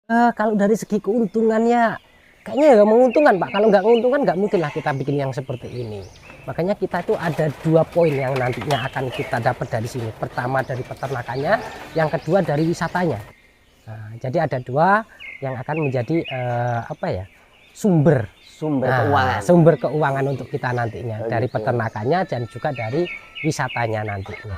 Kalau dari segi keuntungannya, kayaknya ya menguntungkan Pak. Kalau nggak menguntungkan nggak mungkin lah kita bikin yang seperti ini. Makanya kita itu ada 2 poin yang nantinya akan kita dapat dari sini. Pertama dari peternakannya, yang kedua dari wisatanya. Nah, jadi ada 2 yang akan menjadi sumber Keuangan. sumber keuangan untuk kita nantinya, dari gitu. peternakannya dan juga dari wisatanya nantinya.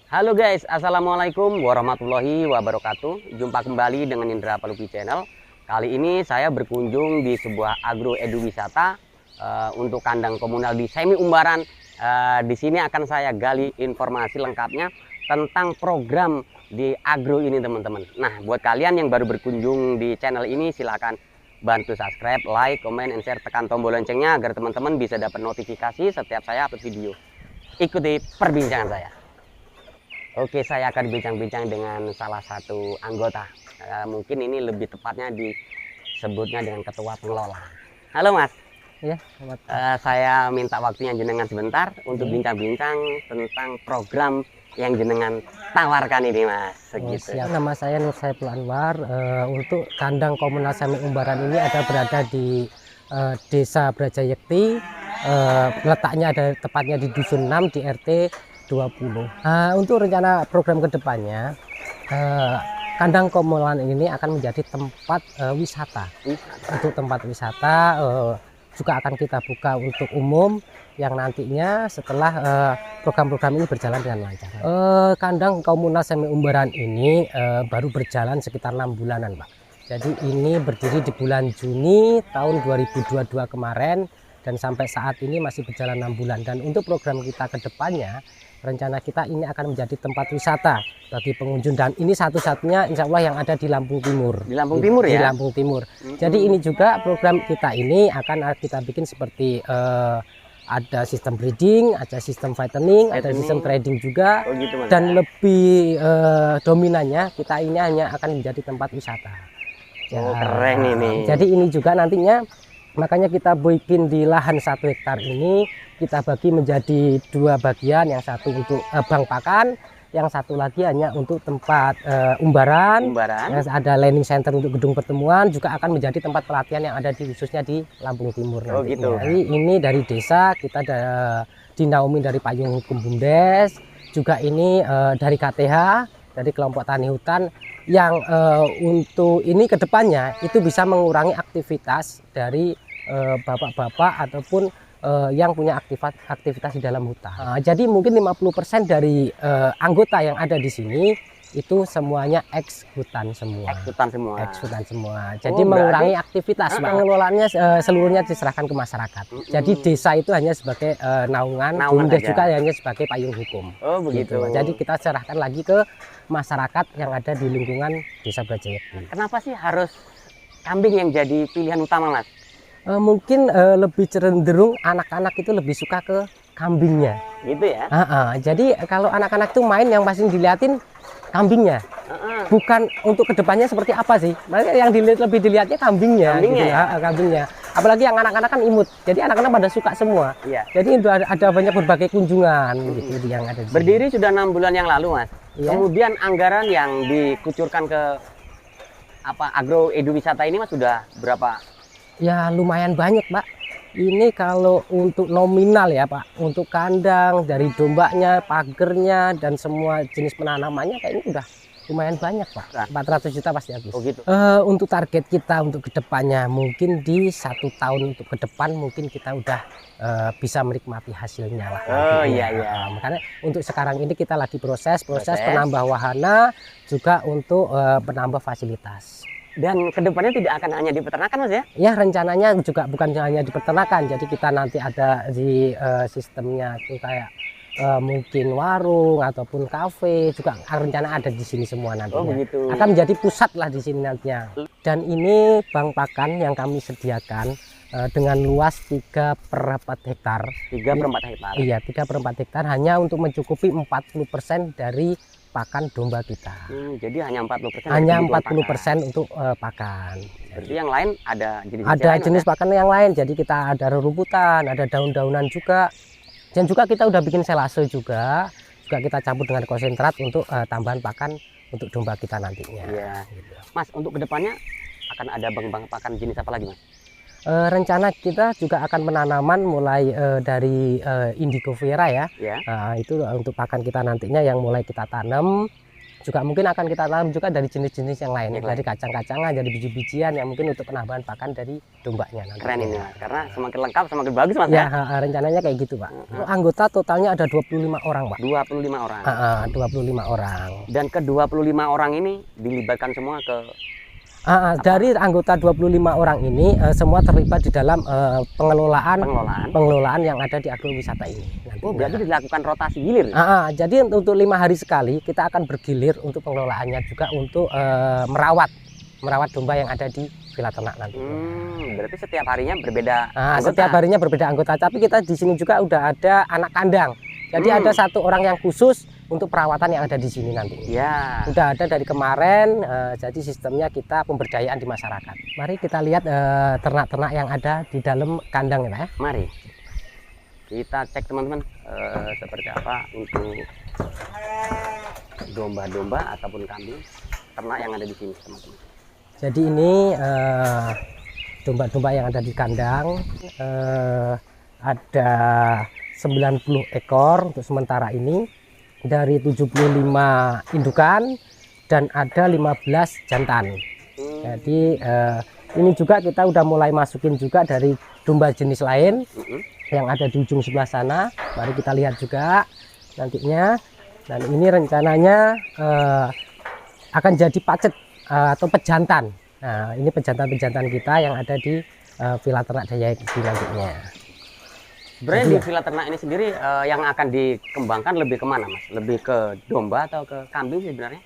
Halo guys, assalamualaikum warahmatullahi wabarakatuh. Jumpa kembali dengan Indra Palupi Channel. Kali ini saya berkunjung di sebuah agro edu wisata untuk kandang komunal di Semi Umbaran. Di sini akan saya gali informasi lengkapnya tentang program di agro ini teman-teman. Nah, buat kalian yang baru berkunjung di channel ini, silakan bantu subscribe, like, comment, and share, tekan tombol loncengnya agar teman-teman bisa dapat notifikasi setiap saya upload video. Ikuti perbincangan saya. Oke, saya akan bincang-bincang dengan salah satu anggota. Mungkin ini lebih tepatnya disebutnya dengan ketua pengelola. Halo Mas. Ya, Saya minta waktunya jenengan sebentar untuk bincang-bincang tentang program yang jenengan tawarkan ini Mas. Segitu. Nama saya Nur Saiful Anwar. Untuk kandang komunal Semi Umbaran ini ada berada di Desa Brajayekti. Letaknya ada tepatnya di Dusun 6 di RT 20. Untuk rencana program kedepannya, kandang komunal ini akan menjadi tempat wisata. Untuk tempat wisata juga akan kita buka untuk umum yang nantinya setelah program-program ini berjalan dengan lancar. Kandang komunal Semi Umbaran ini baru berjalan sekitar 6 bulanan, Pak. Jadi ini berdiri di bulan Juni tahun 2022 kemarin dan sampai saat ini masih berjalan 6 bulan. Dan untuk program kita kedepannya, rencana kita ini akan menjadi tempat wisata bagi pengunjung, dan ini satu-satunya insya Allah yang ada di Lampung Timur. Di Lampung Timur ya? Di Lampung Timur. Jadi ini juga program kita ini akan kita bikin seperti ada sistem breeding, ada sistem fattening, ada sistem trading juga. Oh gitu, Mas. Dan lebih dominannya kita ini hanya akan menjadi tempat wisata. Oh, keren ini. Jadi ini juga nantinya, makanya kita bikin di lahan 1 hektar ini kita bagi menjadi 2 bagian, yang satu untuk bank pakan, yang satu lagi hanya untuk tempat umbaran. Yang ada landing center untuk gedung pertemuan, juga akan menjadi tempat pelatihan yang ada khususnya di Lampung Timur. Oh gitu. Jadi ini dari desa kita ada dinaungi dari payung hukum BUMDes, juga ini dari KTH, dari kelompok tani hutan, yang untuk ini kedepannya itu bisa mengurangi aktivitas dari bapak-bapak ataupun yang punya aktivitas di dalam hutan. Jadi mungkin 50% dari anggota yang ada di sini itu semuanya ex hutan semua. Ex hutan semua. Ex hutan semua. Jadi mengurangi aktivitas. Pengelolaannya seluruhnya diserahkan ke masyarakat. Jadi desa itu hanya sebagai naungan BUMDes juga hanya sebagai payung hukum. Oh begitu. Gitu. Jadi kita serahkan lagi ke masyarakat yang ada di lingkungan Desa Brajayekti. Kenapa sih harus kambing yang jadi pilihan utama, Mas? Mungkin lebih cenderung anak-anak itu lebih suka ke kambingnya. Gitu ya? Jadi kalau anak-anak tuh main yang pasti dilihatin kambingnya. Bukan untuk kedepannya seperti apa sih. Makanya yang lebih dilihatnya kambingnya. Gitu, ya? Kambingnya. Apalagi yang anak-anak kan imut. Jadi anak-anak pada suka semua. Iya. Jadi ada banyak berbagai kunjungan gitu yang ada di sini. Berdiri sudah 6 bulan yang lalu, Mas. Iya. Kemudian anggaran yang dikucurkan ke agro edu wisata ini, Mas, sudah berapa? Ya lumayan banyak, Pak. Ini kalau untuk nominal ya, Pak, untuk kandang, dari dombanya, pagernya, dan semua jenis penanamannya kayaknya udah lumayan banyak, Pak. 400 juta pasti habis. Oh gitu. Untuk target kita untuk kedepannya mungkin di 1 tahun untuk ke depan mungkin kita udah bisa menikmati hasilnya lah. Oh iya. Makanya untuk sekarang ini kita lagi proses penambah wahana, juga untuk penambah fasilitas. Dan kedepannya tidak akan hanya di peternakan, Mas ya? Ya, rencananya juga bukan hanya di peternakan. Jadi kita nanti ada di sistemnya itu kayak mungkin warung ataupun kafe juga rencana ada di sini semua nantinya. Oh begitu. Akan menjadi pusat lah di sini nantinya. Dan ini bank pakan yang kami sediakan dengan luas 3/4 hektar. 3/4 hektar. Iya, 3/4 hektar hanya untuk mencukupi 40% dari pakan domba kita. Jadi hanya 40%. Hanya 40% untuk pakan. Berarti yang lain ada jenis pakan yang lain. Jadi kita ada rerumputan, ada daun-daunan juga. Dan juga kita udah bikin selase juga kita campur dengan konsentrat untuk tambahan pakan untuk domba kita nantinya. Iya. Gitu. Mas, untuk kedepannya akan ada bang pakan jenis apa lagi, Mas? Rencana kita juga akan penanaman mulai dari indigo vera ya. Ya. Itu untuk pakan kita nantinya yang mulai kita tanam. Juga mungkin akan kita tanam juga dari jenis-jenis yang lain, dari kacang-kacangan, dari biji-bijian yang mungkin untuk penambahan pakan dari dombanya nanti. Keren ini, Mas, karena semakin lengkap semakin bagus, Mas ya. ya. Rencananya kayak gitu, Pak. Anggota totalnya ada 25 orang, Pak. 25 orang. 25 orang. Dan ke 25 orang ini dilibatkan semua ke dari anggota 25 orang ini semua terlibat di dalam pengelolaan yang ada di agrowisata ini. Oh, berarti dilakukan rotasi gilir? Jadi untuk 5 hari sekali kita akan bergilir untuk pengelolaannya juga untuk merawat domba yang ada di Villa Ternak nanti. Berarti setiap harinya berbeda anggota? Setiap harinya berbeda anggota, tapi kita di sini juga udah ada anak kandang. Jadi ada satu orang yang khusus untuk perawatan yang ada di sini nanti. Ya. Udah ada dari kemarin, jadi sistemnya kita pemberdayaan di masyarakat. Mari kita lihat ternak-ternak yang ada di dalam kandang ya. Mari kita cek teman-teman seperti apa untuk domba-domba ataupun kambing ternak yang ada di sini, teman-teman. Jadi ini domba-domba yang ada di kandang, ada 90 ekor untuk sementara ini, dari 75 indukan dan ada 15 jantan. Jadi ini juga kita udah mulai masukin juga dari domba jenis lain yang ada di ujung sebelah sana. Mari kita lihat juga nantinya. Dan ini rencananya akan jadi pacet atau pejantan. Nah, ini pejantan-pejantan kita yang ada di Villa Ternak Daya Yakti nantinya. Sebenarnya di Villa Ternak ini sendiri yang akan dikembangkan lebih kemana, Mas? Lebih ke domba atau ke kambing sebenarnya?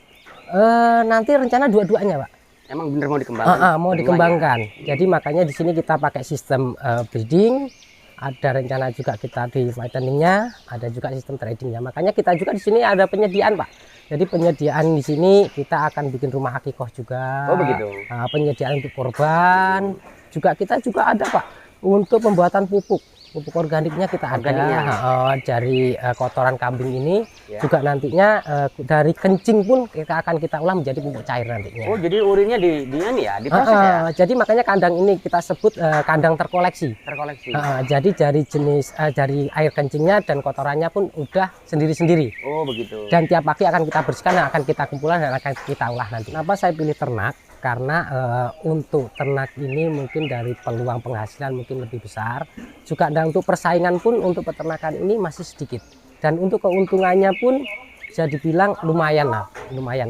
Nanti rencana dua-duanya, Pak. Emang bener mau dikembangkan? Mau dikembangkan. Jadi makanya di sini kita pakai sistem breeding. Ada rencana juga kita di fatteningnya, ada juga sistem tradingnya. Makanya kita juga di sini ada penyediaan, Pak. Jadi penyediaan di sini kita akan bikin rumah akikoh juga. Oh begitu. Penyediaan untuk korban. Juga kita juga ada, Pak, untuk pembuatan pupuk organiknya kita ada dari kotoran kambing ini juga nantinya dari kencing pun akan kita olah menjadi pupuk cair nantinya. Oh, jadi urinnya diproses ya? Jadi makanya kandang ini kita sebut kandang terkoleksi. Jadi dari jenis dari air kencingnya dan kotorannya pun udah sendiri-sendiri. Oh begitu. Dan tiap pagi akan kita bersihkan dan akan kita kumpulkan dan akan kita olah nanti. Kenapa saya pilih ternak? Karena untuk ternak ini mungkin dari peluang penghasilan mungkin lebih besar, juga dan untuk persaingan pun untuk peternakan ini masih sedikit, dan untuk keuntungannya pun bisa dibilang lumayan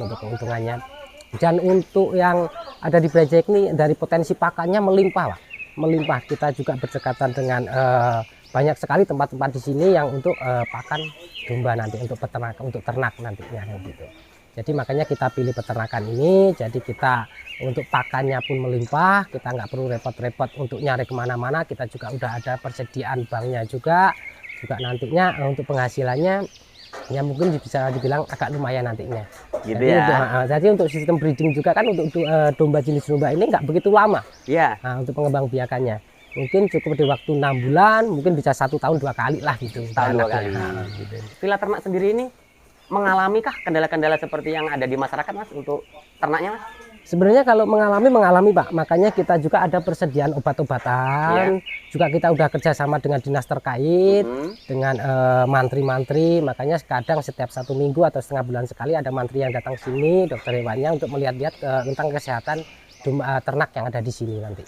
untuk keuntungannya. Dan untuk yang ada di Braja ini dari potensi pakannya melimpah, Pak. Melimpah. Kita juga berdekatan dengan banyak sekali tempat-tempat di sini yang untuk pakan domba nanti, untuk peternakan, untuk ternak nantinya gitu. Jadi makanya kita pilih peternakan ini. Jadi kita untuk pakannya pun melimpah, kita nggak perlu repot-repot untuk nyari kemana-mana. Kita juga udah ada persediaan banknya juga nantinya untuk penghasilannya ya mungkin bisa dibilang agak lumayan nantinya. Gitu jadi untuk sistem breeding juga kan untuk domba jenis domba ini nggak begitu lama. Iya. Untuk pengembang biakannya mungkin cukup di waktu 6 bulan, mungkin bisa 1 tahun 2 kali lah gitu. Tahun 2 kali. Gitu. Villa Ternak sendiri ini mengalami kah kendala-kendala seperti yang ada di masyarakat, Mas, untuk ternaknya, Mas? Sebenarnya kalau mengalami, Pak, makanya kita juga ada persediaan obat-obatan. Juga kita udah kerjasama dengan dinas terkait, dengan mantri-mantri. Makanya kadang setiap 1 minggu atau setengah bulan sekali ada mantri yang datang sini, dokter hewannya, untuk melihat-lihat tentang kesehatan ternak yang ada di sini nanti.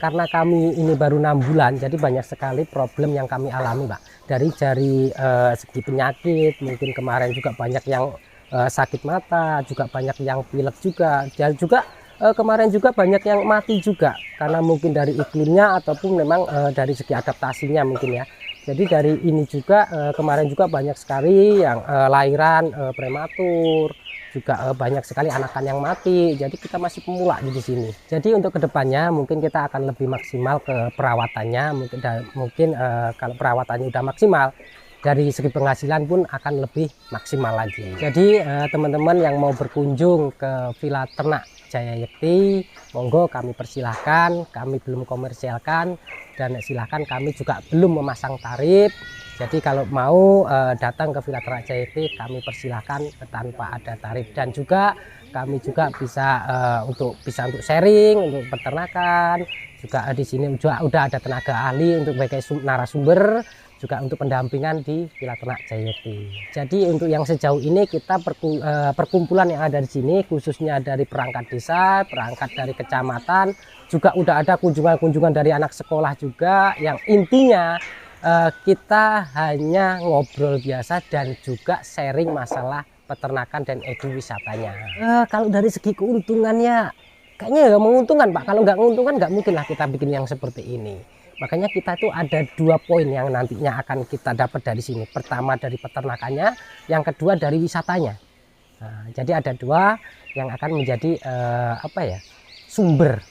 Karena kami ini baru 6 bulan, jadi banyak sekali problem yang kami alami, Pak. Dari segi penyakit, mungkin kemarin juga banyak yang sakit mata, juga banyak yang pilek juga, dan juga kemarin juga banyak yang mati juga karena mungkin dari iklimnya ataupun memang dari segi adaptasinya mungkin ya. Jadi dari ini juga kemarin juga banyak sekali yang lahiran prematur, juga banyak sekali anakan yang mati. Jadi kita masih pemula di sini. Jadi untuk kedepannya mungkin kita akan lebih maksimal ke perawatannya. Mungkin kalau perawatannya udah maksimal, dari segi penghasilan pun akan lebih maksimal lagi. Jadi teman-teman yang mau berkunjung ke Villa Ternak Jaya Yekti, monggo kami persilahkan, kami belum komersialkan dan silahkan, kami juga belum memasang tarif. Jadi kalau mau datang ke Villa Ternak Jaya Yekti, kami persilahkan tanpa ada tarif, dan juga kami juga bisa untuk sharing untuk peternakan. Juga di sini juga udah ada tenaga ahli untuk sebagai narasumber, juga untuk pendampingan di Villa Ternak Jaya Yekti. Jadi untuk yang sejauh ini kita perkumpulan yang ada di sini, khususnya dari perangkat desa, perangkat dari kecamatan, juga udah ada kunjungan-kunjungan dari anak sekolah juga, yang intinya kita hanya ngobrol biasa dan juga sharing masalah peternakan dan eduwisatanya. Kalau dari segi keuntungannya kayaknya ya menguntungkan, Pak. Kalau nggak menguntungkan nggak mungkin lah kita bikin yang seperti ini. Makanya kita tuh ada 2 poin yang nantinya akan kita dapat dari sini. Pertama dari peternakannya, yang kedua dari wisatanya. Nah, jadi ada 2 yang akan menjadi sumber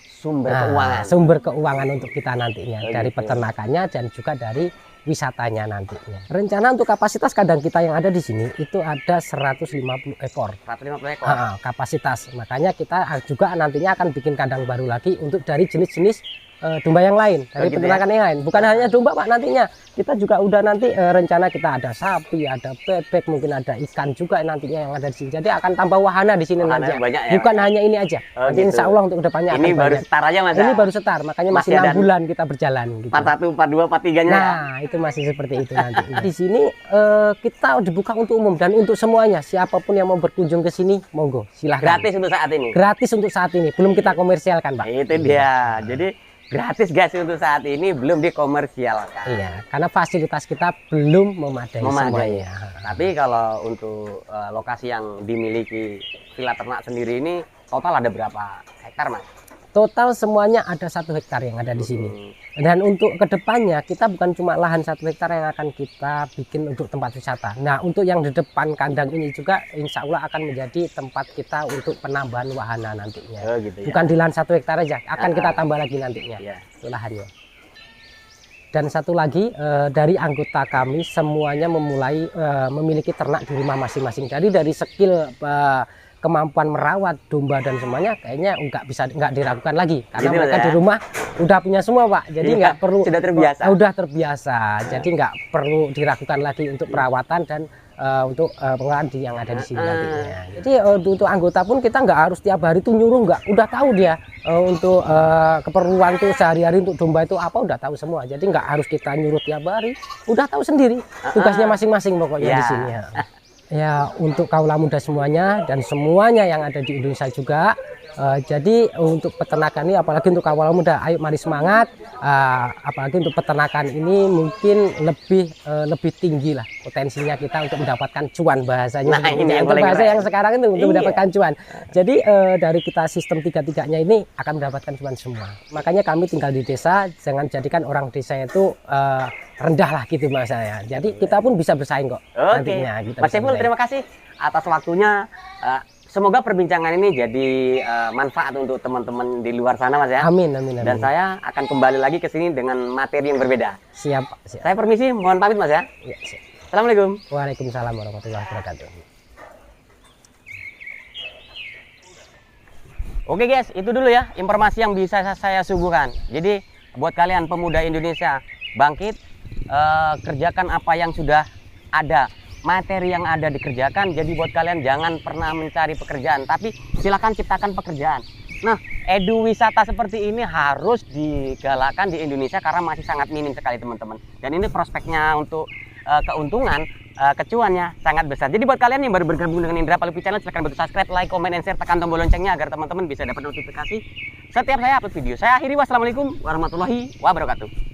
keuangan untuk kita nantinya, dari peternakannya dan juga dari wisatanya nantinya. Rencana untuk kapasitas kandang kita yang ada di sini itu ada 150 ekor. 150 ekor. Kapasitas. Makanya kita juga nantinya akan bikin kandang baru lagi untuk dari jenis-jenis domba yang lain, dari peternakan yang lain. Bukan hanya domba, Pak, nantinya kita juga udah nanti rencana kita ada sapi, ada bebek, mungkin ada ikan juga nantinya yang ada di sini. Jadi akan tambah wahana di sini nanti. Bukan hanya ini aja. Nanti insya Allah untuk kedepannya ini akan baru banyak. Setar aja, Mas. Ini baru setar, makanya masih 6 bulan kita berjalan. Gitu. 41, 42, 43-nya. Nah, itu masih seperti itu nanti. Di sini kita dibuka untuk umum dan untuk semuanya. Siapapun yang mau berkunjung ke sini, monggo, silahkan. Gratis untuk saat ini. Gratis untuk saat ini. Belum kita komersialkan, Pak. Itu dia. Jadi gratis guys untuk saat ini, belum dikomersialkan. Iya, karena fasilitas kita belum memadai. Semuanya. Tapi kalau untuk lokasi yang dimiliki Villa Ternak sendiri ini total ada berapa hektar, Mas? Total semuanya ada 1 hektar yang ada di sini. Dan untuk kedepannya kita bukan cuma lahan 1 hektar yang akan kita bikin untuk tempat wisata. Nah, untuk yang di depan kandang ini juga insya Allah akan menjadi tempat kita untuk penambahan wahana nantinya. Gitu ya. Bukan di lahan 1 hektar aja, akan kita tambah lagi nantinya. Itu lahannya. Dan satu lagi, dari anggota kami semuanya memiliki ternak di rumah masing-masing. Jadi dari skill kemampuan merawat domba dan semuanya kayaknya nggak diragukan lagi, karena mereka di rumah udah punya semua, Pak. Jadi nggak perlu, udah terbiasa. Jadi nggak perlu diragukan lagi untuk perawatan dan untuk pengolahan yang ada di sini nantinya. Jadi untuk anggota pun kita nggak harus tiap hari tuh nyuruh, udah tahu dia untuk keperluan tuh sehari-hari untuk domba itu apa, udah tahu semua. Jadi nggak harus kita nyuruh tiap hari, udah tahu sendiri tugasnya masing-masing pokoknya di sini ya. Ya, untuk kaula muda semuanya dan semuanya yang ada di Indonesia juga. Jadi untuk peternakan ini, apalagi untuk kaula muda, ayo mari semangat. Apalagi untuk peternakan ini mungkin lebih tinggi lah potensinya kita untuk mendapatkan cuan, bahasanya. Nah, ini untuk bahasa yang sekarang itu untuk mendapatkan cuan. Jadi dari kita sistem 3-3-nya ini akan mendapatkan cuan semua. Makanya kami tinggal di desa, jangan jadikan orang desa itu rendah lah gitu, Mas saya. Jadi kita pun bisa bersaing kok. Nantinya, Mas Saiful, terima kasih atas waktunya. Semoga perbincangan ini jadi manfaat untuk teman-teman di luar sana, Mas ya. Amin, amin, amin. Dan saya akan kembali lagi ke sini dengan materi yang berbeda. Siap. Saya permisi, mohon pamit, Mas ya. Ya, siap. Assalamualaikum. Waalaikumsalam warahmatullahi wabarakatuh. Oke guys, itu dulu ya informasi yang bisa saya suguhkan. Jadi buat kalian pemuda Indonesia, bangkit, kerjakan apa yang sudah ada, materi yang ada dikerjakan. Jadi buat kalian jangan pernah mencari pekerjaan, tapi silakan ciptakan pekerjaan. Nah, eduwisata seperti ini harus digalakkan di Indonesia karena masih sangat minim sekali, teman-teman. Dan ini prospeknya untuk keuntungan, kecuannya sangat besar. Jadi buat kalian yang baru bergabung dengan Indra Palupi Channel, silahkan bantu subscribe, like, comment, and share, tekan tombol loncengnya agar teman-teman bisa dapat notifikasi setiap saya upload video. Saya akhiri, wassalamualaikum warahmatullahi wabarakatuh.